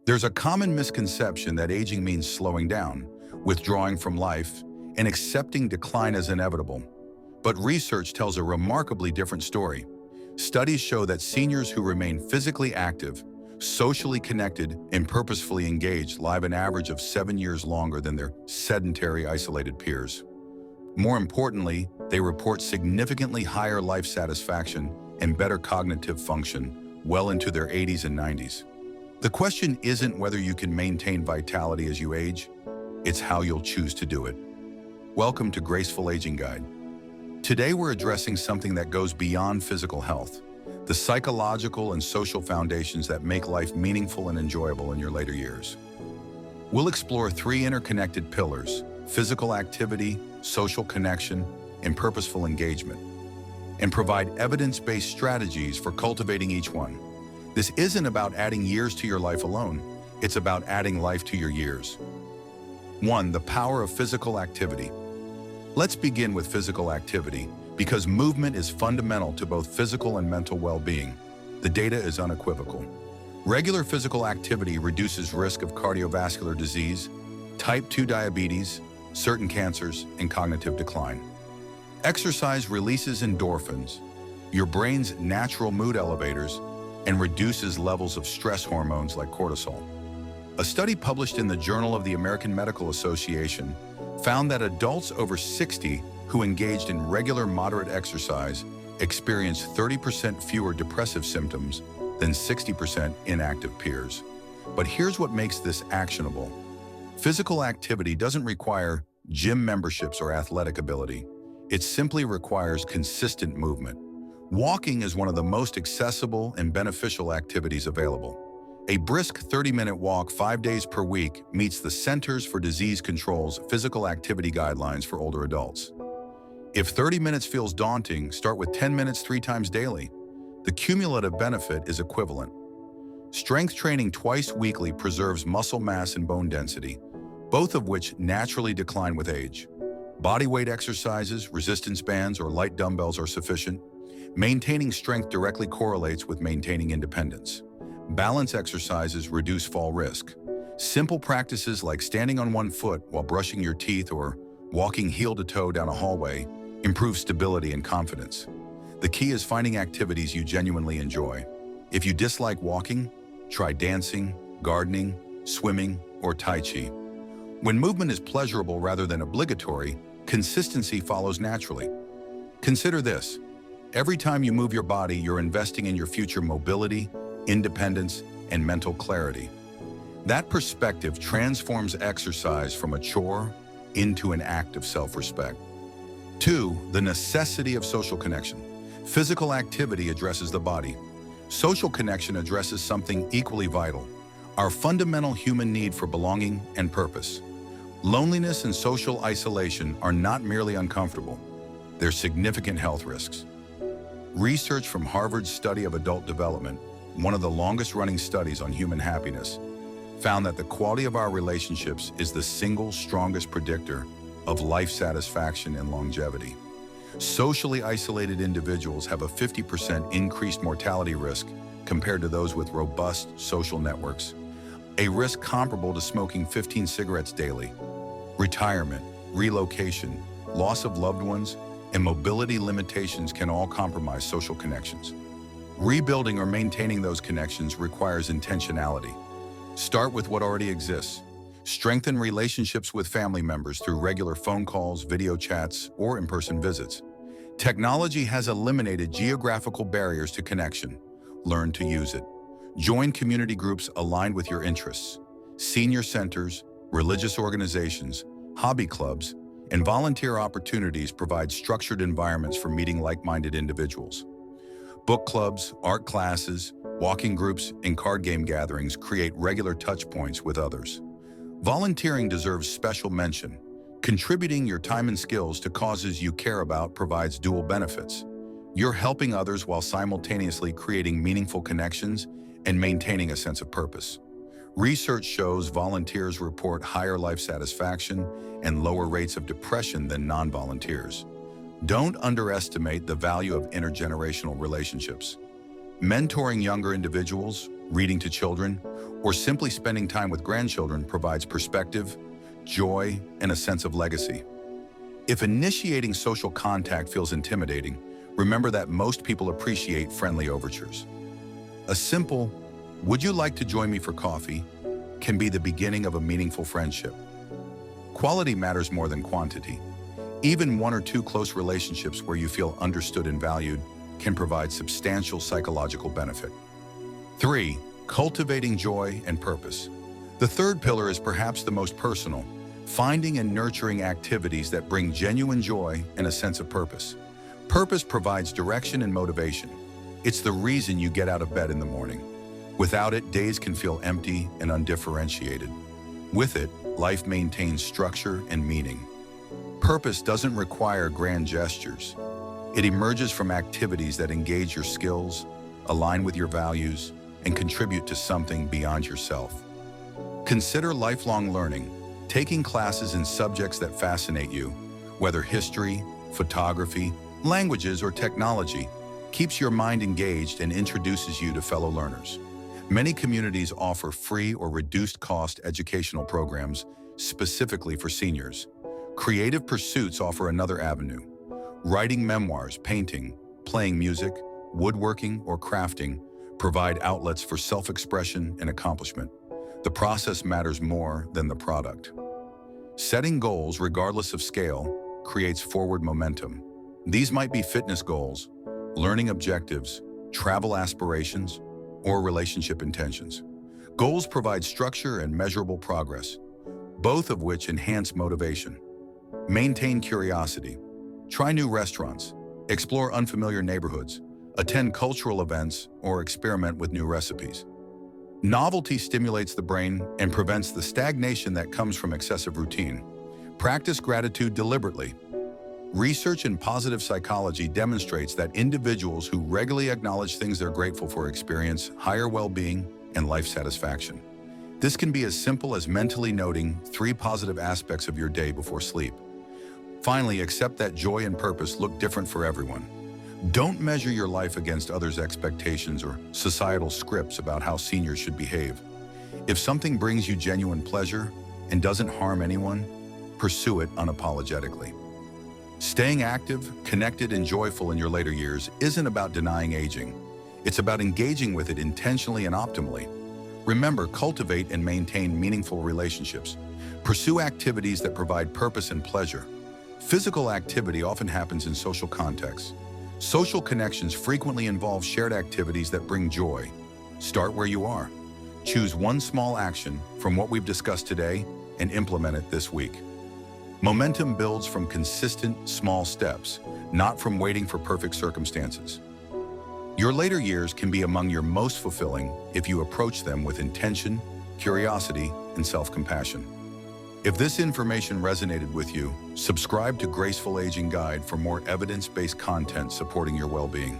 There's a common misconception that aging means slowing down, withdrawing from life, and accepting decline as inevitable. But research tells a remarkably different story. Studies show that seniors who remain physically active, socially connected, and purposefully engaged live an average of 7 years longer than their sedentary, isolated peers. More importantly, they report significantly higher life satisfaction and better cognitive function well into their 80s and 90s. The question isn't whether you can maintain vitality as you age, it's how you'll choose to do it. Welcome to Graceful Aging Guide. Today we're addressing something that goes beyond physical health, the psychological and social foundations that make life meaningful and enjoyable in your later years. We'll explore 3 interconnected pillars: physical activity, social connection, and purposeful engagement, and provide evidence-based strategies for cultivating each one. This isn't about adding years to your life alone, it's about adding life to your years. 1. The power of physical activity. Let's begin with physical activity, because movement is fundamental to both physical and mental well-being. The data is unequivocal. Regular physical activity reduces risk of cardiovascular disease, type 2 diabetes, certain cancers, and cognitive decline. Exercise releases endorphins, your brain's natural mood elevators, and reduces levels of stress hormones like cortisol. A study published in the Journal of the American Medical Association found that adults over 60 who engaged in regular moderate exercise experienced 30% fewer depressive symptoms than 60% inactive peers. But here's what makes this actionable. Physical activity doesn't require gym memberships or athletic ability. It simply requires consistent movement. Walking is one of the most accessible and beneficial activities available. A brisk 30-minute walk 5 days per week meets the Centers for Disease Control's physical activity guidelines for older adults. If 30 minutes feels daunting, start with 10 minutes 3 times daily. The cumulative benefit is equivalent. Strength training twice weekly preserves muscle mass and bone density, both of which naturally decline with age. Bodyweight exercises, resistance bands, or light dumbbells are sufficient. Maintaining strength directly correlates with maintaining independence. Balance exercises reduce fall risk. Simple practices like standing on one foot while brushing your teeth or walking heel to toe down a hallway improve stability and confidence. The key is finding activities you genuinely enjoy. If you dislike walking, try dancing, gardening, swimming, or Tai Chi. When movement is pleasurable rather than obligatory, consistency follows naturally. Consider this: every time you move your body, you're investing in your future mobility, independence, and mental clarity. That perspective transforms exercise from a chore into an act of self-respect. 2. The necessity of social connection. Physical activity addresses the body. Social connection addresses something equally vital: our fundamental human need for belonging and purpose. Loneliness and social isolation are not merely uncomfortable, they're significant health risks. Research from Harvard's study of adult development, one of the longest-running studies on human happiness, found that the quality of our relationships is the single strongest predictor of life satisfaction and longevity. Socially isolated individuals have a 50% increased mortality risk compared to those with robust social networks, a risk comparable to smoking 15 cigarettes daily. Retirement, relocation, loss of loved ones, and mobility limitations can all compromise social connections. Rebuilding or maintaining those connections requires intentionality. Start with what already exists. Strengthen relationships with family members through regular phone calls, video chats, or in-person visits. Technology has eliminated geographical barriers to connection. Learn to use it. Join community groups aligned with your interests. Senior centers, religious organizations, hobby clubs, and volunteer opportunities provide structured environments for meeting like-minded individuals. Book clubs, art classes, walking groups, and card game gatherings create regular touch points with others. Volunteering deserves special mention. Contributing your time and skills to causes you care about provides dual benefits. You're helping others while simultaneously creating meaningful connections and maintaining a sense of purpose. Research shows volunteers report higher life satisfaction and lower rates of depression than non-volunteers. Don't underestimate the value of intergenerational relationships. Mentoring younger individuals, reading to children, or simply spending time with grandchildren provides perspective, joy, and a sense of legacy. If initiating social contact feels intimidating, remember that most people appreciate friendly overtures. A simple, "Would you like to join me for coffee?" can be the beginning of a meaningful friendship. Quality matters more than quantity. Even one or two close relationships where you feel understood and valued can provide substantial psychological benefit. 3. Cultivating joy and purpose. The third pillar is perhaps the most personal, finding and nurturing activities that bring genuine joy and a sense of purpose. Purpose provides direction and motivation. It's the reason you get out of bed in the morning. Without it, days can feel empty and undifferentiated. With it, life maintains structure and meaning. Purpose doesn't require grand gestures. It emerges from activities that engage your skills, align with your values, and contribute to something beyond yourself. Consider lifelong learning, taking classes in subjects that fascinate you, whether history, photography, languages, or technology, keeps your mind engaged and introduces you to fellow learners. Many communities offer free or reduced-cost educational programs specifically for seniors. Creative pursuits offer another avenue. Writing memoirs, painting, playing music, woodworking, or crafting provide outlets for self-expression and accomplishment. The process matters more than the product. Setting goals, regardless of scale, creates forward momentum. These might be fitness goals, learning objectives, travel aspirations, or relationship intentions. Goals provide structure and measurable progress, both of which enhance motivation. Maintain curiosity. Try new restaurants, explore unfamiliar neighborhoods, attend cultural events, or experiment with new recipes. Novelty stimulates the brain and prevents the stagnation that comes from excessive routine. Practice gratitude deliberately. Research in positive psychology demonstrates that individuals who regularly acknowledge things they're grateful for experience higher well-being and life satisfaction. This can be as simple as mentally noting 3 positive aspects of your day before sleep. Finally, accept that joy and purpose look different for everyone. Don't measure your life against others' expectations or societal scripts about how seniors should behave. If something brings you genuine pleasure and doesn't harm anyone, pursue it unapologetically. Staying active, connected, and joyful in your later years isn't about denying aging. It's about engaging with it intentionally and optimally. Remember, cultivate and maintain meaningful relationships. Pursue activities that provide purpose and pleasure. Physical activity often happens in social contexts. Social connections frequently involve shared activities that bring joy. Start where you are. Choose one small action from what we've discussed today and implement it this week. Momentum builds from consistent, small steps, not from waiting for perfect circumstances. Your later years can be among your most fulfilling if you approach them with intention, curiosity, and self-compassion. If this information resonated with you, subscribe to Graceful Aging Guide for more evidence-based content supporting your well-being.